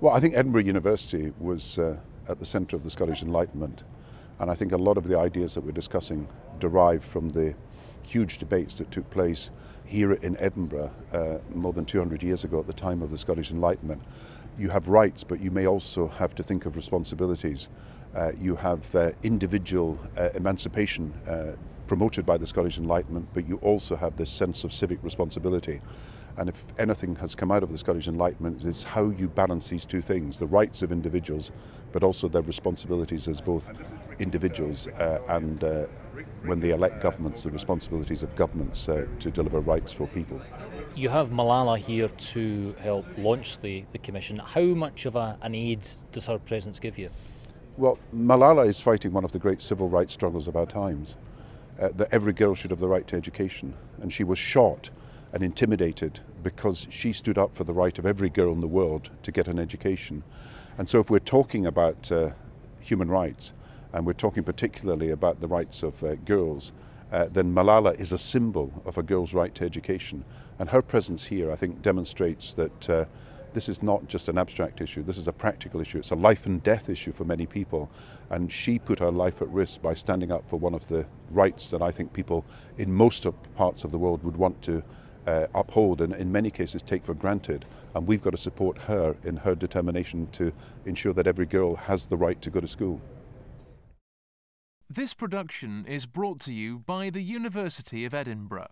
Well, I think Edinburgh University was at the centre of the Scottish Enlightenment, and I think a lot of the ideas that we're discussing derive from the huge debates that took place here in Edinburgh more than 200 years ago at the time of the Scottish Enlightenment. You have rights, but you may also have to think of responsibilities. You have individual emancipation promoted by the Scottish Enlightenment, but you also have this sense of civic responsibility. And if anything has come out of the Scottish Enlightenment, it's how you balance these two things, the rights of individuals, but also their responsibilities as both individuals and when they elect governments, the responsibilities of governments to deliver rights for people. You have Malala here to help launch the commission. How much of an aid does her presence give you? Well, Malala is fighting one of the great civil rights struggles of our times, that every girl should have the right to education, and she was shot and intimidated because she stood up for the right of every girl in the world to get an education. And so if we're talking about human rights, and we're talking particularly about the rights of girls, then Malala is a symbol of a girl's right to education. And her presence here, I think, demonstrates that this is not just an abstract issue, this is a practical issue. It's a life and death issue for many people. And she put her life at risk by standing up for one of the rights that I think people in most parts of the world would want to uphold and in many cases take for granted. And we've got to support her in her determination to ensure that every girl has the right to go to school. This production is brought to you by the University of Edinburgh.